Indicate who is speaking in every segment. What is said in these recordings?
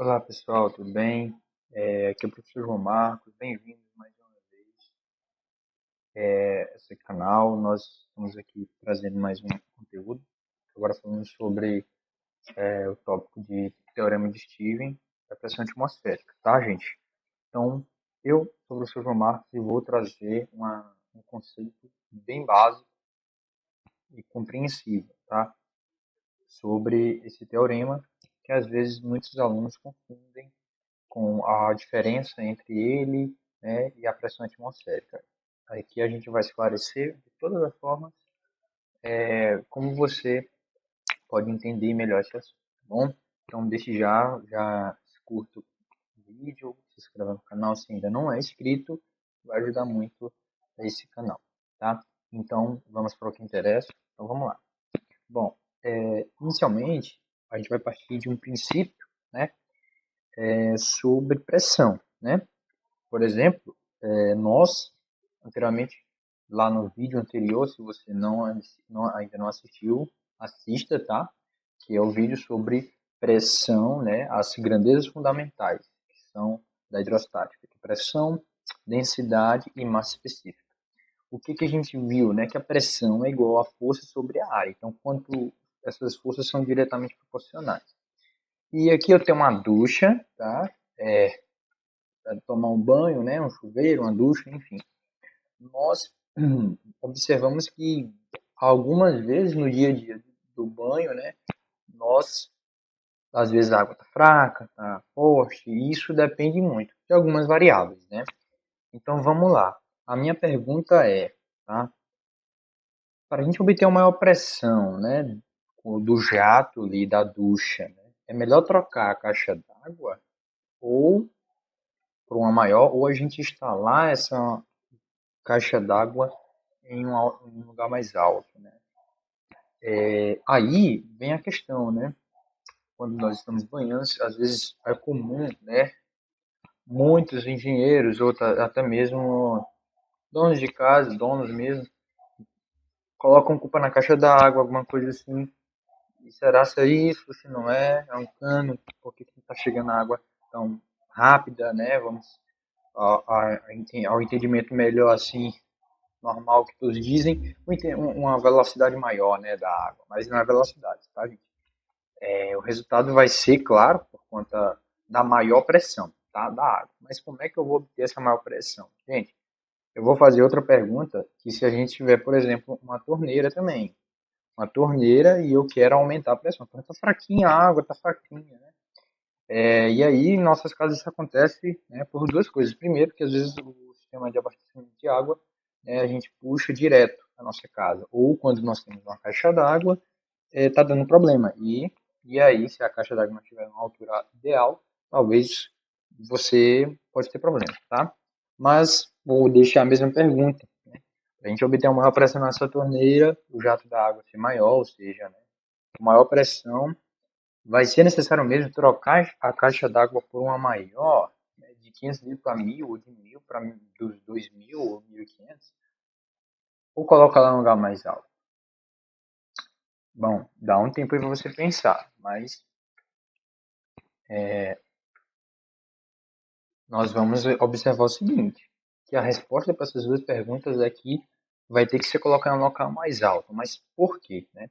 Speaker 1: Olá pessoal, tudo bem? Aqui é o professor João Marcos, bem-vindos mais uma vez a esse canal. Nós estamos aqui trazendo mais um conteúdo, agora falando sobre o tópico de Teorema de Stevens da pressão atmosférica, tá, gente? Então, eu sou o professor João Marcos e vou trazer um conceito bem básico e compreensível, tá? Sobre esse teorema, que às vezes muitos alunos confundem com a diferença entre ele, né, e a pressão atmosférica. Aqui a gente vai esclarecer de todas as formas como você pode entender melhor esse assunto, tá bom? Então desde já curta o vídeo, se inscreva no canal se ainda não é inscrito, vai ajudar muito esse canal, tá? Então vamos para o que interessa, então vamos lá. Bom, inicialmente a gente vai partir de um princípio, né, sobre pressão, né? Por exemplo, nós, anteriormente, lá no vídeo anterior, se você ainda não assistiu, assista, tá? Que é o vídeo sobre pressão, né? As grandezas fundamentais, que são da hidrostática. Pressão, densidade e massa específica. O que a gente viu, né? Que a pressão é igual à força sobre a área. Então, quanto essas forças são diretamente proporcionais. E aqui eu tenho uma ducha, tá? Para tomar um banho, né, um chuveiro, uma ducha, enfim. Nós observamos que algumas vezes no dia a dia do banho, né, nós às vezes a água está fraca, está forte, e isso depende muito de algumas variáveis, né? Então vamos lá. A minha pergunta é, tá? Para a gente obter uma maior pressão, né, do jato ali da ducha, né, é melhor trocar a caixa d'água ou por uma maior, ou a gente instalar essa caixa d'água em um lugar mais alto, né? Aí vem a questão, né? Quando nós estamos banhando, às vezes é comum, né? Muitos engenheiros, ou até mesmo donos de casa, donos mesmo, colocam culpa na caixa d'água, alguma coisa assim. E será se é isso, se não é? É um cano, por que está chegando água tão rápida, né? Vamos ao entendimento melhor assim, normal que todos dizem, uma velocidade maior, né, da água, mas não é velocidade, tá, gente? O resultado vai ser, claro, por conta da maior pressão, tá, da água. Mas como é que eu vou obter essa maior pressão? Gente, eu vou fazer outra pergunta, que se a gente tiver, por exemplo, uma torneira também, uma torneira e eu quero aumentar a pressão, então tá fraquinha a água, tá fraquinha, né? E aí, em nossas casas isso acontece, né, por duas coisas. Primeiro, que às vezes o sistema de abastecimento de água, né, a gente puxa direto a nossa casa. Ou quando nós temos uma caixa d'água, está dando problema. E aí, se a caixa d'água não estiver uma altura ideal, talvez você pode ter problema, tá? Mas vou deixar a mesma pergunta. Para a gente obter uma maior pressão nessa torneira, o jato da água ser maior, ou seja, né, maior pressão, vai ser necessário mesmo trocar a caixa d'água por uma maior, né, de 500 litros para 1.000, ou de 1.000 para dos 2.000 ou 1.500, ou colocar ela num lugar mais alto? Bom, dá um tempo aí para você pensar, mas nós vamos observar o seguinte, que a resposta para essas duas perguntas é que vai ter que ser colocado no local mais alto. Mas por quê, né?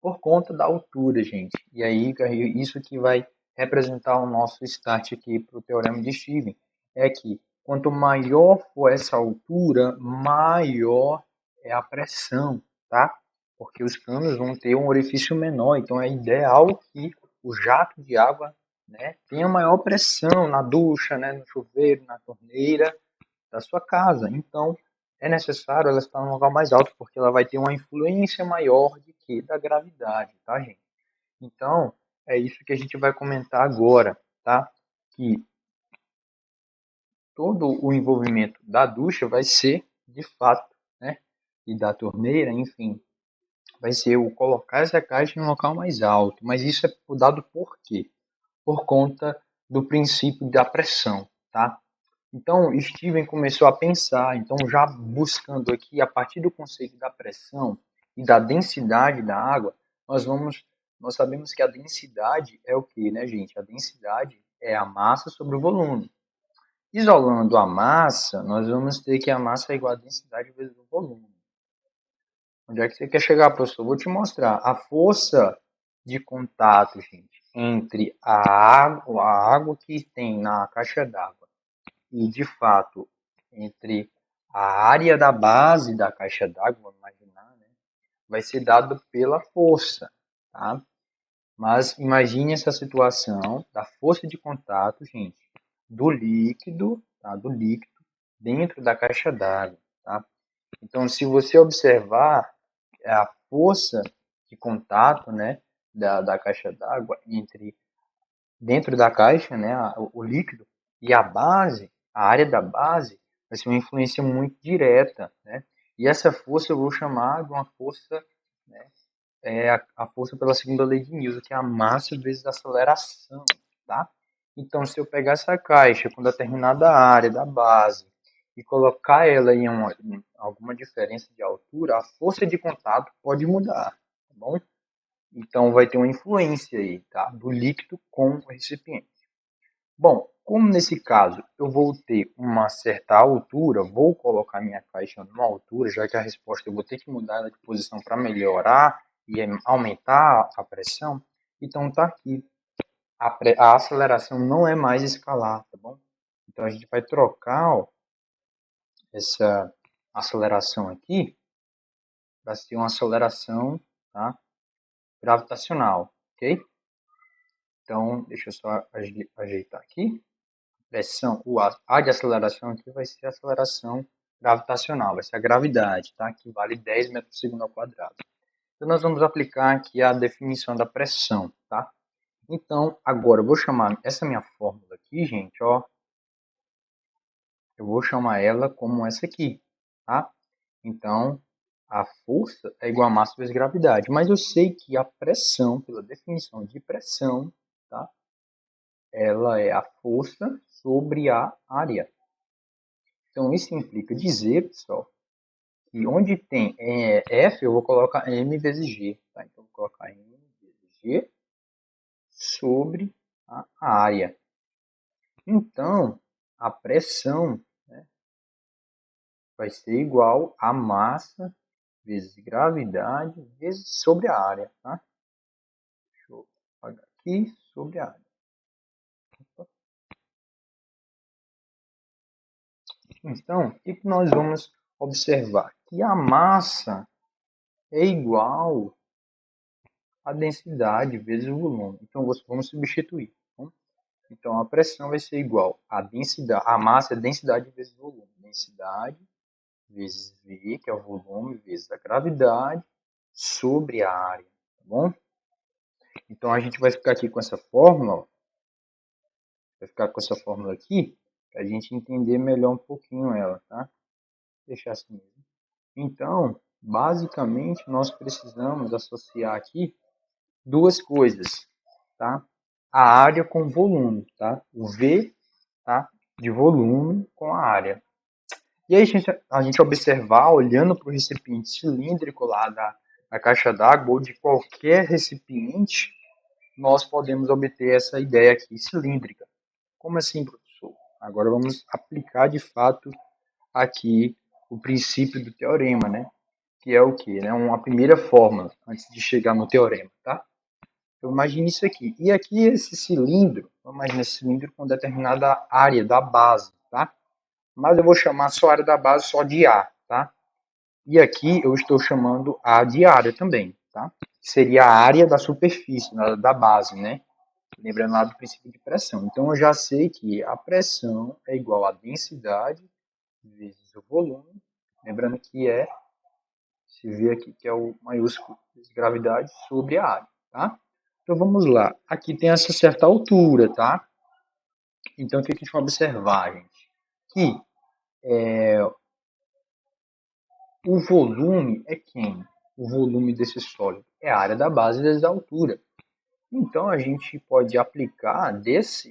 Speaker 1: Por conta da altura, gente. E aí, isso que vai representar o nosso start aqui para o Teorema de Stevens, é que quanto maior for essa altura, maior é a pressão, tá? Porque os canos vão ter um orifício menor, então é ideal que o jato de água, né, tenha maior pressão na ducha, né, no chuveiro, na torneira da sua casa. Então, é necessário ela estar num lugar mais alto, porque ela vai ter uma influência maior de que da gravidade, tá, gente? Então, é isso que a gente vai comentar agora, tá? Que todo o envolvimento da ducha vai ser, de fato, né? E da torneira, enfim, vai ser o colocar essa caixa em um local mais alto. Mas isso é dado por quê? Por conta do princípio da pressão, tá? Então, Steven começou a pensar, então já buscando aqui, a partir do conceito da pressão e da densidade da água, nós sabemos que a densidade é o que, né, gente? A densidade é a massa sobre o volume. Isolando a massa, nós vamos ter que a massa é igual a densidade vezes o volume. Onde é que você quer chegar, professor? Vou te mostrar. A força de contato, gente, entre a água que tem na caixa d'água e, de fato, entre a área da base da caixa d'água, vamos imaginar, né, vai ser dado pela força, tá? Mas imagine essa situação da força de contato, gente, do líquido, tá? Do líquido dentro da caixa d'água, tá? Então, se você observar a força de contato, né, da caixa d'água entre dentro da caixa, né, o líquido e a base, a área da base, vai ser uma influência muito direta, né? E essa força eu vou chamar de uma força, né, a força pela segunda lei de Newton, que é a massa vezes a aceleração, tá? Então, se eu pegar essa caixa com determinada área da base e colocar ela em alguma diferença de altura, a força de contato pode mudar, tá bom? Então, vai ter uma influência aí, tá? Do líquido com o recipiente. Bom, como nesse caso eu vou ter uma certa altura, vou colocar minha caixa numa altura, já que a resposta eu vou ter que mudar ela de posição para melhorar e aumentar a pressão, então está aqui. A aceleração não é mais escalar, tá bom? Então a gente vai trocar, ó, essa aceleração aqui para ser uma aceleração, tá, gravitacional, ok? Então, deixa eu só ajeitar aqui. Pressão, a de aceleração aqui vai ser a aceleração gravitacional, vai ser a gravidade, tá? Que vale 10 metros por segundo ao quadrado. Então, nós vamos aplicar aqui a definição da pressão, tá? Então, agora eu vou chamar essa minha fórmula aqui, gente, ó. Eu vou chamar ela como essa aqui, tá? Então, a força é igual a massa vezes gravidade. Mas eu sei que a pressão, pela definição de pressão, tá? Ela é a força sobre a área. Então, isso implica dizer, pessoal, que onde tem F, eu vou colocar M vezes G. Tá? Então, eu vou colocar M vezes G sobre a área. Então, a pressão, né, vai ser igual a massa vezes gravidade vezes sobre a área. Tá? Deixa eu apagar aqui, sobre a área. Então, o que nós vamos observar? Que a massa é igual a densidade vezes o volume. Então, vamos substituir. Tá? Então, a pressão vai ser igual a densidade, a massa é densidade vezes volume. Densidade vezes V, que é o volume, vezes a gravidade, sobre a área. Tá bom? Então, a gente vai ficar aqui com essa fórmula, ó, vai ficar com essa fórmula aqui, para a gente entender melhor um pouquinho ela, tá? Vou deixar assim mesmo. Então, basicamente, nós precisamos associar aqui duas coisas, tá? A área com volume, tá? O V, tá? De volume com a área. E aí a gente observar, olhando para o recipiente cilíndrico lá da caixa d'água ou de qualquer recipiente, nós podemos obter essa ideia aqui cilíndrica. Como assim, professor? Agora vamos aplicar de fato aqui o princípio do teorema, né? Que é o quê? Né? Uma primeira fórmula antes de chegar no teorema, tá? Então, imagine isso aqui. E aqui esse cilindro, vamos imaginar esse cilindro com determinada área da base, tá? Mas eu vou chamar só a área da base só de A, tá? E aqui eu estou chamando A de área também, tá? Seria a área da superfície, da base, né? Lembrando lá do princípio de pressão. Então eu já sei que a pressão é igual a densidade vezes o volume. Lembrando que se vê aqui que é o maiúsculo de gravidade sobre a área, tá? Então vamos lá. Aqui tem essa certa altura, tá? Então o que a gente vai observar, gente? Que o volume é quem? O volume desse sólido é a área da base vezes a altura. Então a gente pode aplicar dessa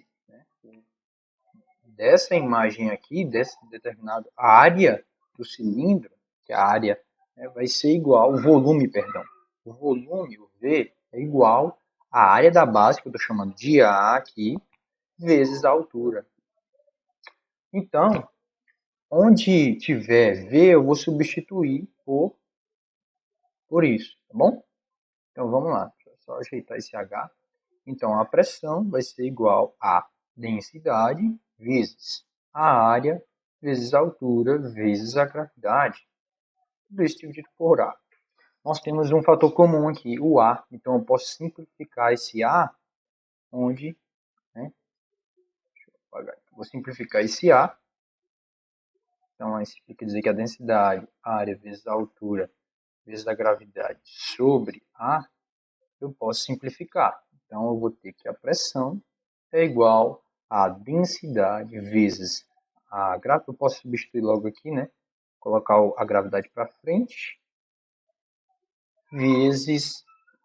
Speaker 1: imagem aqui, desse determinado área do cilindro, que a área, né, vai ser igual, o volume, perdão. O volume, o V, é igual à área da base, que eu estou chamando de A aqui, vezes a altura. Então, onde tiver V, eu vou substituir por isso, tá bom? Então, vamos lá. Deixa eu só ajeitar esse H. Então, a pressão vai ser igual a densidade vezes a área vezes a altura vezes a gravidade. Tudo isso dividido por A. Nós temos um fator comum aqui, o A. Então, eu posso simplificar esse A, onde... Né, deixa eu apagar aqui. Vou simplificar esse A. Então, isso quer dizer que a densidade, a área vezes a altura vezes a gravidade sobre A, eu posso simplificar. Então, eu vou ter que a pressão é igual a densidade vezes a gravidade. Eu posso substituir logo aqui, né? Colocar a gravidade para frente, vezes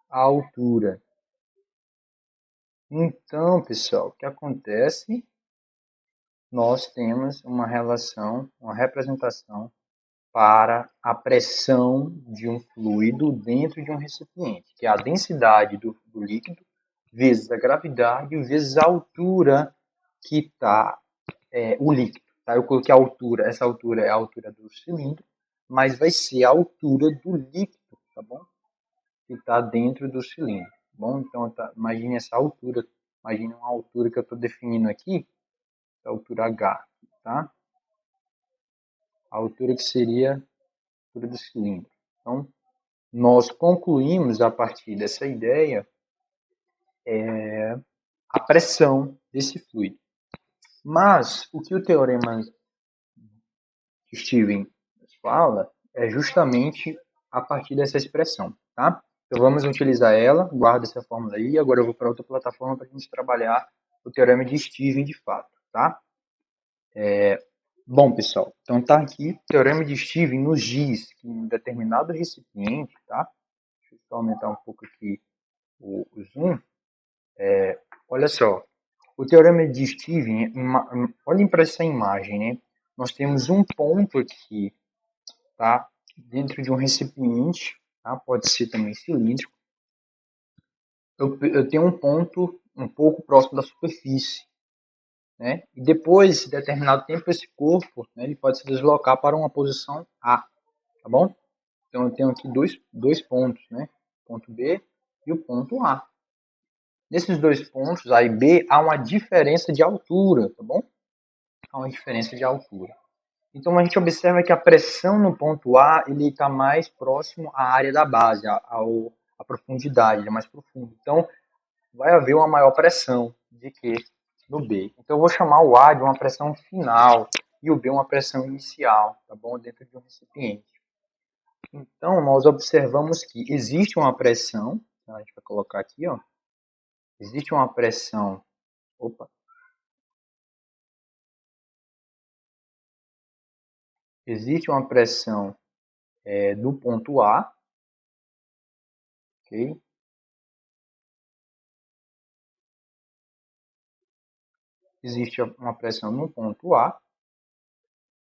Speaker 1: a altura. Então, pessoal, o que acontece? Nós temos uma relação, uma representação para a pressão de um fluido dentro de um recipiente, que é a densidade do líquido vezes a gravidade vezes a altura que está o líquido. Tá? Eu coloquei a altura, essa altura é a altura do cilindro, mas vai ser a altura do líquido, tá bom? Que está dentro do cilindro. Tá bom? Então, imagine essa altura, imagine uma altura que eu estou definindo aqui, a altura H, tá? A altura que seria a altura do cilindro. Então, nós concluímos a partir dessa ideia a pressão desse fluido. Mas o que o teorema de Steven fala é justamente a partir dessa expressão, tá? Então vamos utilizar ela, guarda essa fórmula aí, agora eu vou para outra plataforma para a gente trabalhar o teorema de Steven de fato, tá? Bom, pessoal, então tá aqui, o teorema de Steven nos diz que em determinado recipiente, tá? Deixa eu só aumentar um pouco aqui o zoom. Olha só, o teorema de Steven, olhem para essa imagem, né? Nós temos um ponto aqui, tá? Dentro de um recipiente, tá? Pode ser também cilíndrico. Eu tenho um ponto um pouco próximo da superfície, né? E depois de determinado tempo, esse corpo, né, ele pode se deslocar para uma posição A, tá bom? Então eu tenho aqui dois pontos, né? O ponto B e o ponto A. Nesses dois pontos, A e B, há uma diferença de altura, tá bom? Há uma diferença de altura. Então a gente observa que a pressão no ponto A ele está mais próximo à área da base, à profundidade, ele é mais profundo. Então vai haver uma maior pressão de que no B. Então eu vou chamar o A de uma pressão final e o B uma pressão inicial, tá bom? Dentro de um recipiente. Então nós observamos que existe uma pressão, a gente vai colocar aqui, ó. Existe uma pressão, opa, existe uma pressão do ponto A, ok? Existe uma pressão no ponto A,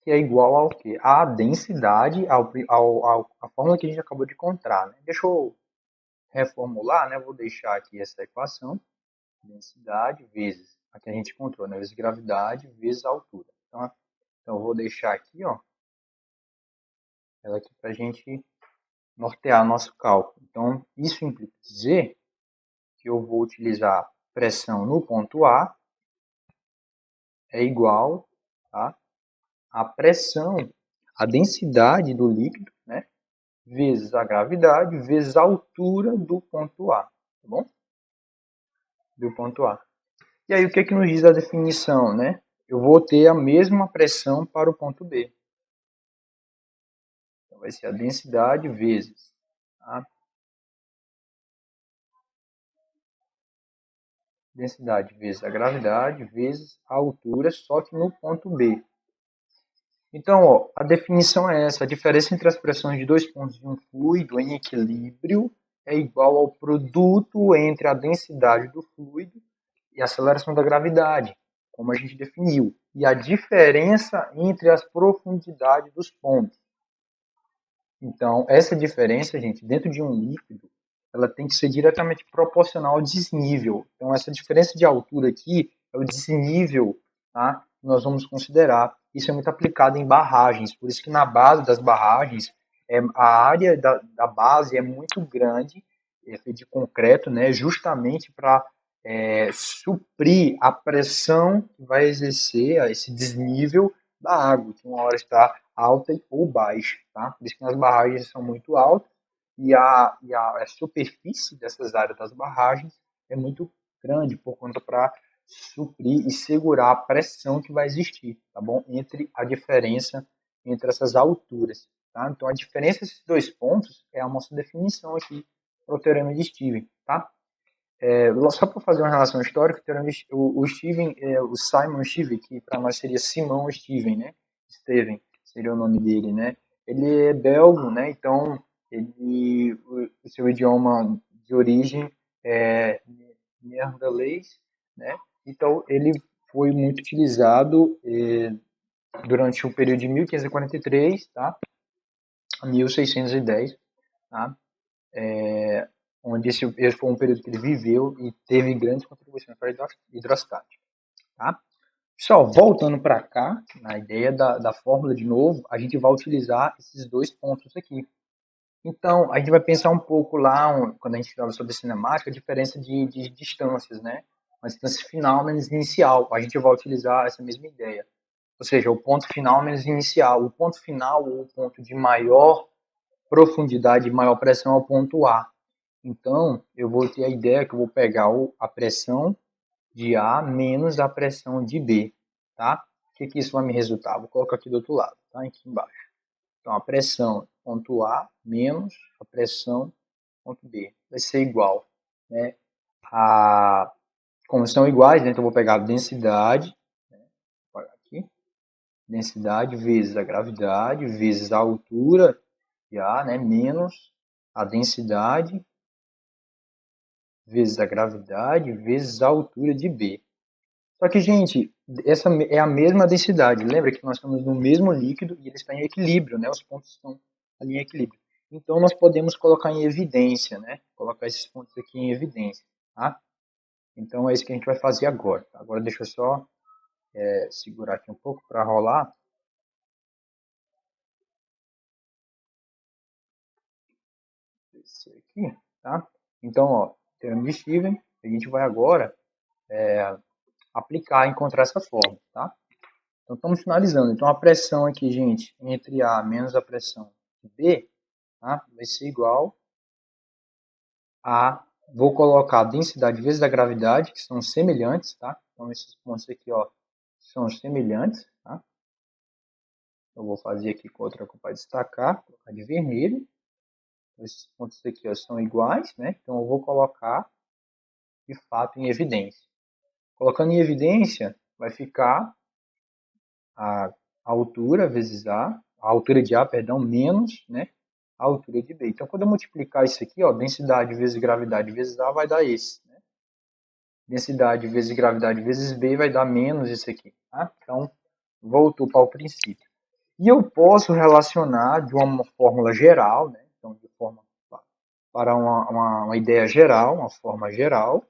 Speaker 1: que é igual ao quê? A densidade, a fórmula que a gente acabou de encontrar. Né? Deixa eu reformular, né? Vou deixar aqui essa equação, densidade vezes a que a gente encontrou, né? Vezes gravidade vezes altura. Então eu vou deixar aqui, ó, ela aqui para a gente nortear nosso cálculo. Então, isso implica dizer que eu vou utilizar pressão no ponto A é igual, tá, a pressão, a densidade do líquido, né, vezes a gravidade, vezes a altura do ponto A, tá bom? Do ponto A. E aí o que é que nos diz a definição, né? Eu vou ter a mesma pressão para o ponto B. Então vai ser a densidade vezes a densidade vezes a gravidade vezes a altura, só que no ponto B. Então, ó, a definição é essa: a diferença entre as pressões de dois pontos de um fluido em equilíbrio é igual ao produto entre a densidade do fluido e a aceleração da gravidade, como a gente definiu, e a diferença entre as profundidades dos pontos. Então, essa diferença, gente, dentro de um líquido, ela tem que ser diretamente proporcional ao desnível. Então, essa diferença de altura aqui é o desnível, tá? Que nós vamos considerar. Isso é muito aplicado em barragens, por isso que na base das barragens, a área da base é muito grande, é feita de concreto, né? Justamente para suprir a pressão que vai exercer esse desnível da água, que uma hora está alta ou baixa, tá? Por isso que as barragens são muito altas a superfície dessas áreas das barragens é muito grande por conta para suprir e segurar a pressão que vai existir, tá bom? Entre a diferença entre essas alturas, tá? Então a diferença desses dois pontos é a nossa definição aqui para o teorema de Steven, tá? Só para fazer uma relação histórica, o Steven, o Simon Steven, que para nós seria Simão Steven, né? Steven seria o nome dele, né? Ele é belga, né? Então, o seu idioma de origem é neerlandês, né? Então, ele foi muito utilizado durante o período de 1543, tá? A 1610, tá? Onde esse foi um período que ele viveu e teve grandes contribuições para a hidrostática. Tá? Pessoal, voltando para cá, na ideia da fórmula de novo, a gente vai utilizar esses dois pontos aqui. Então, a gente vai pensar um pouco lá, quando a gente fala sobre cinemática, a diferença de distâncias, né? Uma distância final menos inicial. A gente vai utilizar essa mesma ideia. Ou seja, o ponto final menos inicial. O ponto final, ou o ponto de maior profundidade e maior pressão, é o ponto A. Então, eu vou ter a ideia que eu vou pegar a pressão de A menos a pressão de B, tá? O que isso vai me resultar? Vou colocar aqui do outro lado, tá? Aqui embaixo. Então, a pressão ponto A menos a pressão ponto B vai ser igual, né? Como são iguais, né? Então, eu vou pegar a densidade, né? Vou pegar aqui, densidade vezes a gravidade vezes a altura de A, né? Menos a densidade vezes a gravidade vezes a altura de B. Só que, gente, essa é a mesma densidade. Lembra que nós estamos no mesmo líquido e ele está em equilíbrio, né? Os pontos estão ali em equilíbrio. Então, nós podemos colocar em evidência, né? Colocar esses pontos aqui em evidência, tá? Então, é isso que a gente vai fazer agora. Agora, deixa eu só segurar aqui um pouco para rolar. Esse aqui, tá? Então, ó, teorema de Steven, a gente vai agora aplicar, encontrar essa forma, tá? Então, estamos finalizando. Então, a pressão aqui, gente, entre A menos a pressão de B, tá? Vai ser igual a... Vou colocar a densidade vezes a gravidade, que são semelhantes, tá? Então, esses pontos aqui, ó, são semelhantes, tá? Eu vou fazer aqui com outra cor para destacar, colocar de vermelho. Esses pontos aqui, ó, são iguais, né? Então, eu vou colocar, de fato, em evidência. Colocando em evidência, vai ficar a altura vezes a altura de A, perdão, menos, né, a altura de B. Então, quando eu multiplicar isso aqui, ó, densidade vezes gravidade vezes A vai dar esse. Né? Densidade vezes gravidade vezes B vai dar menos isso aqui. Tá? Então, voltou para o princípio. E eu posso relacionar de uma fórmula geral, né? Então, de forma para uma ideia geral, uma forma geral.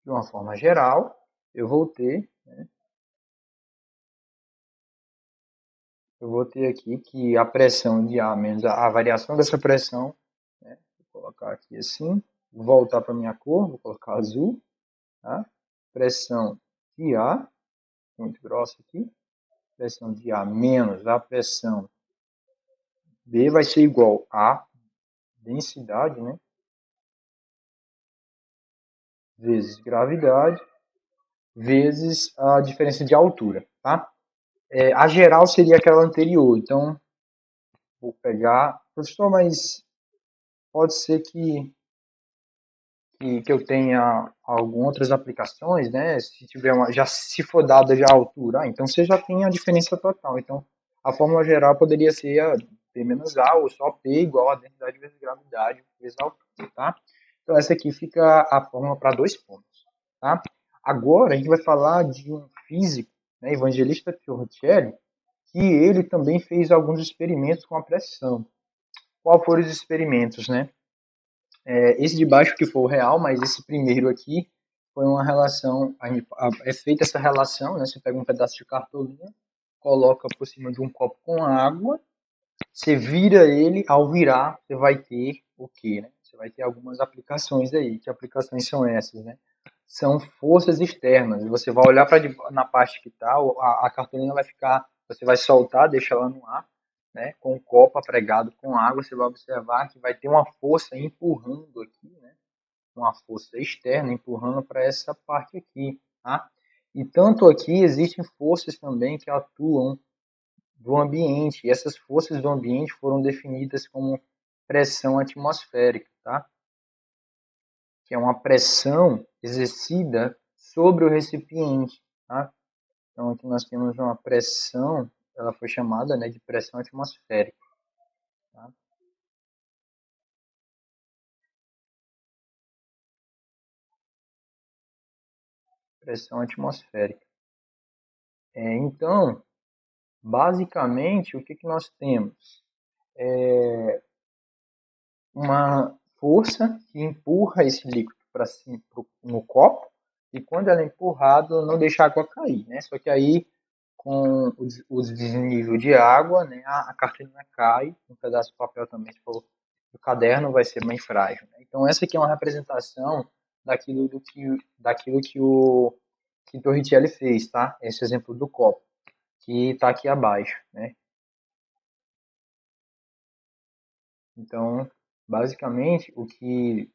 Speaker 1: De uma forma geral, eu vou ter, né? Eu vou ter aqui que a pressão de A menos a variação dessa pressão, né? Vou colocar aqui assim, vou voltar para a minha cor, vou colocar azul, tá? Pressão de A, muito grossa aqui, pressão de A menos a pressão B vai ser igual a densidade, né? Vezes gravidade, vezes a diferença de altura, tá? A geral seria aquela anterior, então vou pegar, professor, mas pode ser que eu tenha algumas outras aplicações, né? Se tiver já se for dada já a altura, então você já tem a diferença total. Então, a fórmula geral poderia ser a P menos A ou só P igual a densidade vezes gravidade vezes a altura, tá? Então, essa aqui fica a fórmula para dois pontos, tá? Agora, a gente vai falar de um físico, né, Evangelista Torricelli, que ele também fez alguns experimentos com a pressão. qual foram os experimentos, né? Esse de baixo que foi o real, mas esse primeiro aqui foi uma relação, é feita essa relação, né? Você pega um pedaço de cartolina, coloca por cima de um copo com água, você vira ele, ao virar, você vai ter o quê, né? Você vai ter algumas aplicações aí. Que aplicações são essas, né? São forças externas. Você vai olhar para na parte que está, a cartolina vai ficar, você vai soltar, deixa ela no ar, né? Com o copo pregado com água, você vai observar que vai ter uma força empurrando aqui, né? Uma força externa empurrando para essa parte aqui, tá? E tanto aqui existem forças também que atuam do ambiente. E essas forças do ambiente foram definidas como pressão atmosférica, tá? Que é uma pressão exercida sobre o recipiente, tá? Então aqui nós temos uma pressão, ela foi chamada, né, de pressão atmosférica, tá? Pressão atmosférica. Então, basicamente, o que, que nós temos? Uma força que empurra esse líquido para cima no copo, e quando ela é empurrada, não deixa a água cair, né? Só que aí, com o desnível de água, né, a cartolina cai, um pedaço de papel também, se for o caderno, vai ser bem frágil. Né? Então, essa aqui é uma representação daquilo que Torricelli fez, tá? Esse exemplo do copo, que está aqui abaixo, né? Então, basicamente, o que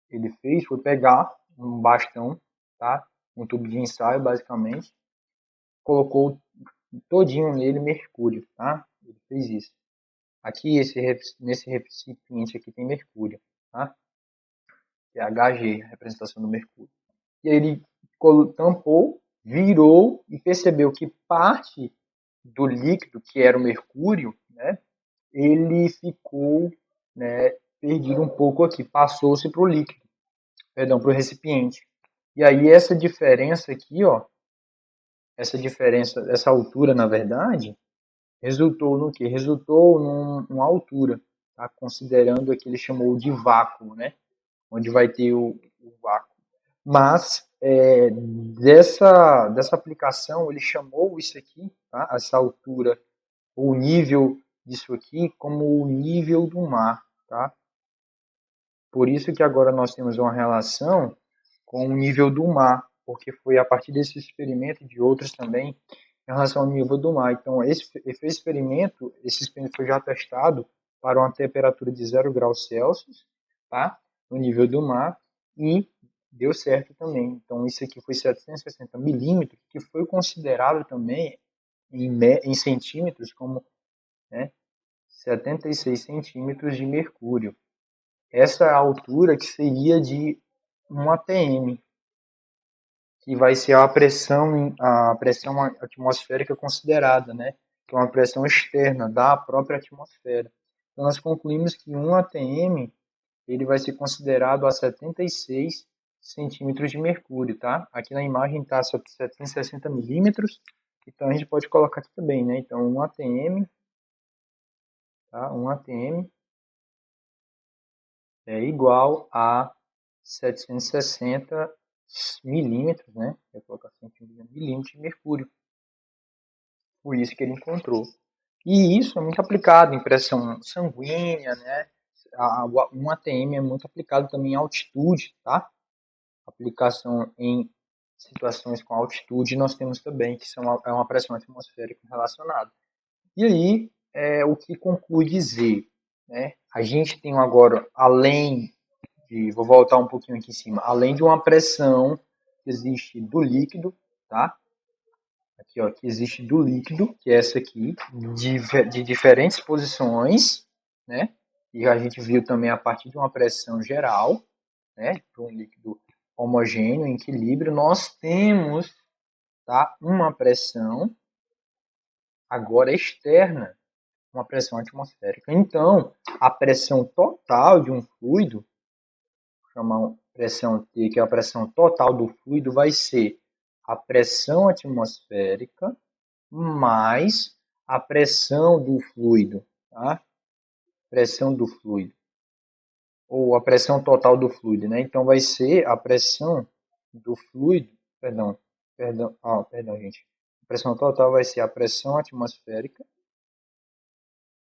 Speaker 1: ele fez foi pegar um bastão, tá? Um tubo de ensaio, basicamente, colocou todinho nele mercúrio, tá? Ele fez isso. Aqui, nesse recipiente aqui tem mercúrio, tá? Que é Hg, a representação do mercúrio. E aí ele tampou, virou e percebeu que parte do líquido, que era o mercúrio, né? Ele ficou, né, perdido um pouco aqui, passou-se para o líquido, perdão, para o recipiente. E aí essa diferença aqui, ó, essa diferença, essa altura, na verdade, resultou no quê? Resultou numa altura, tá? Considerando o que ele chamou de vácuo, né? Onde vai ter o vácuo. Mas dessa aplicação, ele chamou isso aqui, tá? Essa altura, o nível disso aqui, como o nível do mar, tá? Por isso que agora nós temos uma relação com o nível do mar, porque foi a partir desse experimento e de outros também em relação ao nível do mar. Então, esse experimento foi já testado para uma temperatura de 0 °C, tá? No nível do mar, e deu certo também. Então, isso aqui foi 760 milímetros, que foi considerado também em centímetros como, né, 76 centímetros de mercúrio. Essa é a altura que seria de um ATM, que vai ser a pressão atmosférica considerada, né? Que é uma pressão externa da própria atmosfera. Então, nós concluímos que um ATM ele vai ser considerado a 76 centímetros de mercúrio, tá? Aqui na imagem está 760 milímetros, então a gente pode colocar aqui também, né? Então, um ATM, tá? Um ATM é igual a 760 milímetros, né? Eu vou colocar milímetros de mercúrio. Foi isso que ele encontrou. E isso é muito aplicado em pressão sanguínea, né? Um ATM é muito aplicado também em altitude, tá? Aplicação em situações com altitude nós temos também, que é uma pressão atmosférica relacionada. E aí, o que conclui dizer, né? A gente tem agora, vou voltar um pouquinho aqui em cima, além de uma pressão que existe do líquido, tá? Aqui, ó, que existe do líquido, que é essa aqui, de diferentes posições, né? E a gente viu também a partir de uma pressão geral, né? Para um líquido homogêneo, em equilíbrio, nós temos, tá? Uma pressão agora externa, uma pressão atmosférica. Então, a pressão total de um fluido, chamar pressão T, que é a pressão total do fluido, vai ser a pressão atmosférica mais a pressão do fluido, tá? pressão do fluido, ou a pressão total do fluido, né? Então vai ser a pressão do fluido, perdão, gente. A pressão total vai ser a pressão atmosférica,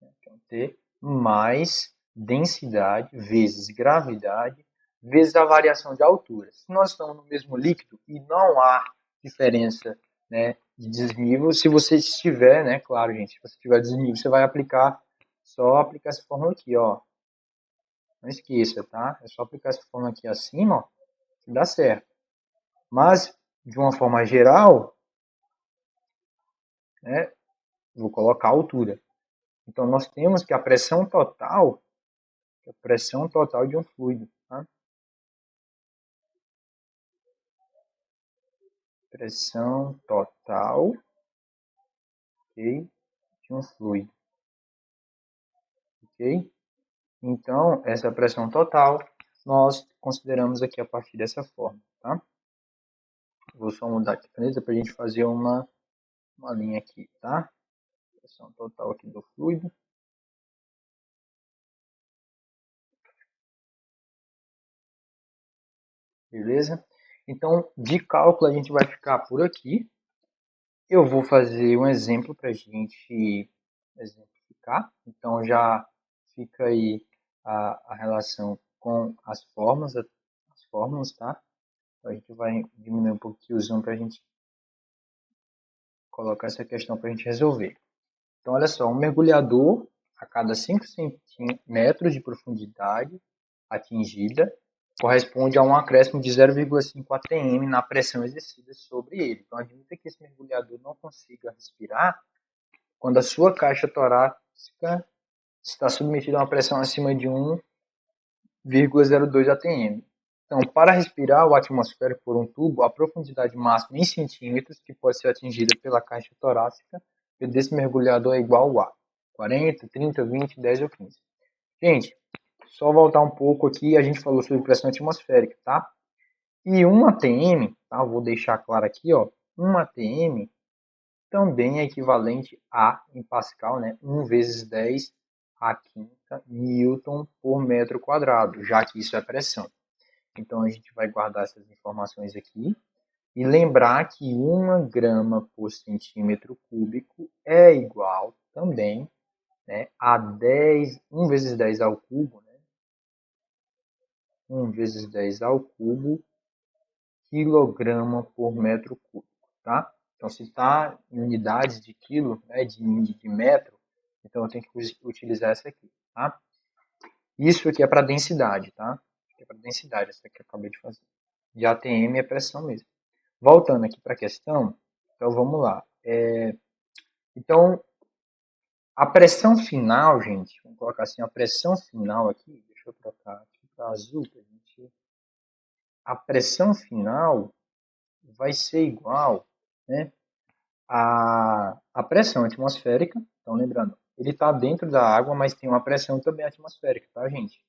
Speaker 1: então T, mais densidade vezes gravidade vezes a variação de altura. Se nós estamos no mesmo líquido e não há diferença, né, de desnível, se você estiver, né, claro, gente, se você tiver desnível, você vai aplicar essa fórmula aqui, ó. Não esqueça, tá? É só aplicar essa fórmula aqui acima, ó, que dá certo. Mas, de uma forma geral, né, vou colocar a altura. Então, nós temos que a pressão total de um fluido, tá? Pressão total, ok, de um fluido, ok? Então, essa pressão total nós consideramos aqui a partir dessa forma, tá? Vou só mudar aqui a caneta para a gente fazer uma linha aqui, tá? Pressão total aqui do fluido. Beleza? Então, de cálculo a gente vai ficar por aqui. Eu vou fazer um exemplo para a gente exemplificar. Então, já fica aí a relação com as fórmulas, tá? Então, a gente vai diminuir um pouquinho o zoom para a gente colocar essa questão para a gente resolver. Então, olha só, um mergulhador a cada 5 centímetros de profundidade atingida corresponde a um acréscimo de 0,5 atm na pressão exercida sobre ele. Então, admita que esse mergulhador não consiga respirar quando a sua caixa torácica está submetida a uma pressão acima de 1,02 atm. Então, para respirar o atmosférico por um tubo, a profundidade máxima em centímetros que pode ser atingida pela caixa torácica desse mergulhador é igual a 40, 30, 20, 10 ou 15. Gente, só voltar um pouco aqui, a gente falou sobre pressão atmosférica, tá? E 1 atm, tá? Vou deixar claro aqui, ó, 1 atm também é equivalente a, em Pascal, né, 1 vezes 10 a quinta Newton por metro quadrado, já que isso é pressão. Então, a gente vai guardar essas informações aqui e lembrar que 1 grama por centímetro cúbico é igual também, né, a 1 vezes 10 ao cubo, né, 1 vezes 10 ao cubo, quilograma por metro cúbico, tá? Então, se está em unidades de quilo, né, de metro, então eu tenho que utilizar essa aqui, tá? Isso aqui é para densidade, tá? Isso aqui é para densidade, essa que eu acabei de fazer. De ATM é pressão mesmo. Voltando aqui para a questão, então vamos lá. Então, a pressão final, gente, vamos colocar assim, a pressão final aqui, deixa eu trocar aqui para azul, pra gente. A pressão final vai ser igual, né, a pressão atmosférica. Então, lembrando, ele está dentro da água, mas tem uma pressão também atmosférica, tá, gente?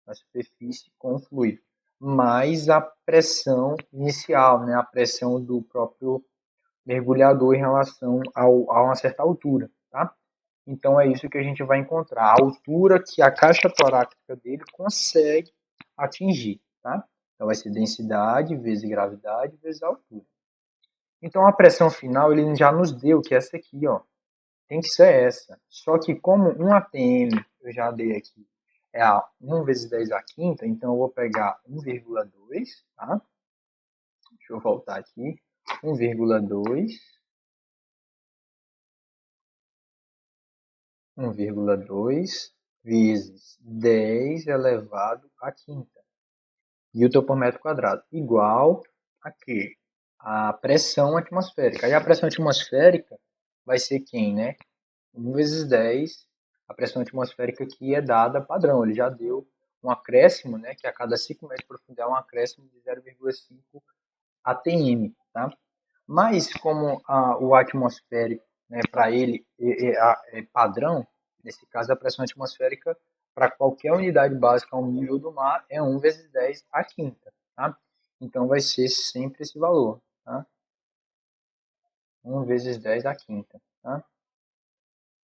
Speaker 1: Na superfície com o fluido. Mais a pressão inicial, né, a pressão do próprio mergulhador em relação a uma certa altura, tá? Então é isso que a gente vai encontrar, a altura que a caixa torácica dele consegue atingir, tá? Então vai ser densidade vezes gravidade vezes altura. Então a pressão final ele já nos deu que é essa aqui, ó. Tem que ser essa. Só que como 1 atm eu já dei aqui é a 1 vezes 10 à quinta, então eu vou pegar 1,2, tá? Deixa eu voltar aqui. 1,2 vezes 10 elevado à quinta Newton por metro quadrado, igual a quê? A pressão atmosférica. Aí a pressão atmosférica vai ser quem, né? 1 vezes 10, a pressão atmosférica aqui é dada padrão. Ele já deu um acréscimo, né? Que a cada 5 metros de profundidade é um acréscimo de 0,5 atm, tá? Mas como o atmosférico, né, para ele é padrão, nesse caso a pressão atmosférica para qualquer unidade básica ao nível do mar é 1 vezes 10 à quinta, tá? Então vai ser sempre esse valor, tá? 1 vezes 10 à quinta, tá?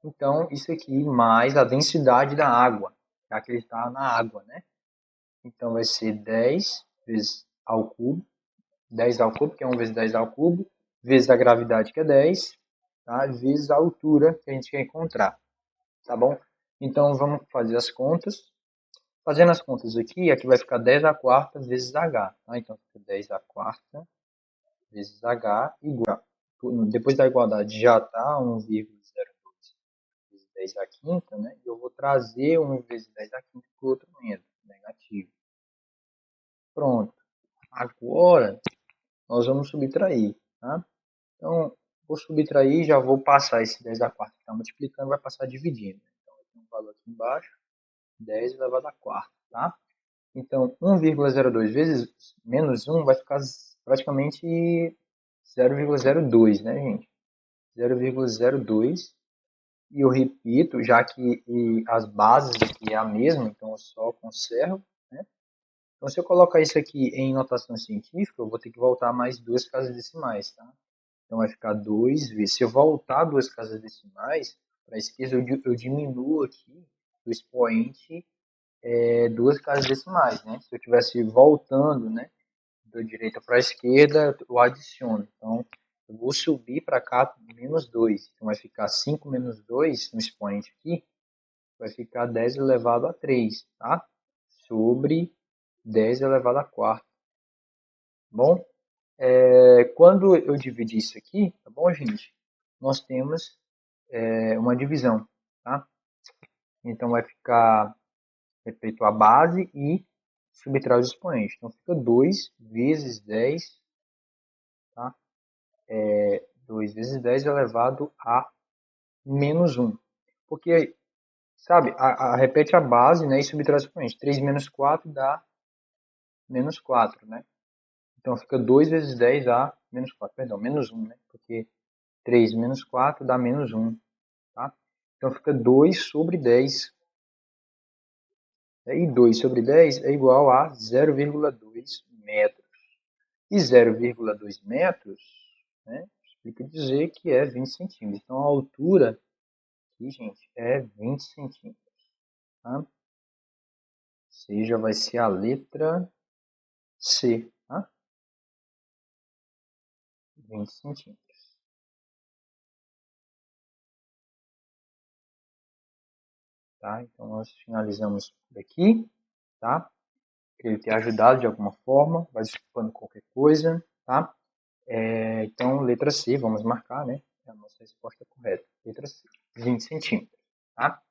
Speaker 1: Então, isso aqui mais a densidade da água, já que ele está na água, né? Então, vai ser 10 vezes ao cubo, 10 ao cubo, que é 1 vezes 10 ao cubo, vezes a gravidade, que é 10, tá? Vezes a altura que a gente quer encontrar, tá bom? Então, vamos fazer as contas. Fazendo as contas aqui vai ficar 10 a quarta vezes h, tá? Então, fica 10 a quarta vezes h igual. Depois da igualdade já está 1,02 vezes 10 a quinta, né? E eu vou trazer 1 vezes 10 a quinta para o outro lado, negativo. Pronto. Agora, nós vamos subtrair, tá? Então, vou subtrair, já vou passar esse 10 a quarta que está multiplicando, vai passar dividindo. Então, eu tenho um valor aqui embaixo, 10 elevado a quarta, tá? Então, 1,02 vezes menos 1 vai ficar praticamente 0,02, né, gente? 0,02. E eu repito, já que as bases aqui é a mesma, então eu só conservo, né? Então, se eu colocar isso aqui em notação científica, eu vou ter que voltar mais duas casas decimais, tá? Então, vai ficar 2 vezes. Se eu voltar duas casas decimais, para a esquerda eu diminuo aqui o expoente duas casas decimais, né? Se eu estivesse voltando, né, da direita para a esquerda, eu adiciono. Então, eu vou subir para cá menos 2. Então, vai ficar 5 menos 2 no expoente aqui, vai ficar 10 elevado a 3, tá? Sobre 10 elevado a 4. Bom, quando eu dividir isso aqui, tá bom, gente? Nós temos uma divisão, tá? Então, vai ficar feito a base e subtrai os expoentes. Então, fica 2 vezes 10, tá? 2 vezes 10 elevado a menos 1. Porque, sabe, repete a base, né, e subtrai os expoentes. 3 menos 4 dá menos 4, né? Então, fica 2 vezes 10 a menos 4, perdão, menos 1, né? Porque 3 menos 4 dá menos 1, tá? Então, fica 2 sobre 10. E 2 sobre 10 é igual a 0,2 metros. E 0,2 metros, né, explica dizer que é 20 centímetros. Então, a altura aqui, gente, é 20 centímetros. Tá? Ou seja, vai ser a letra C. Tá? 20 centímetros. Tá? Então, nós finalizamos por aqui. Tá? Queria ter ajudado de alguma forma, vai desculpando qualquer coisa. Tá? Então, letra C, vamos marcar, né? É a nossa resposta correta. Letra C, 20 centímetros. Tá?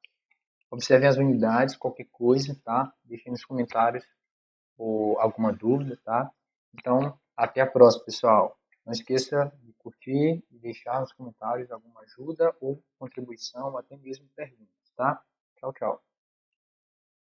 Speaker 1: Observem as unidades, qualquer coisa, tá? Deixem nos comentários ou alguma dúvida, tá? Então, até a próxima, pessoal. Não esqueça de curtir e deixar nos comentários alguma ajuda ou contribuição, até mesmo pergunta.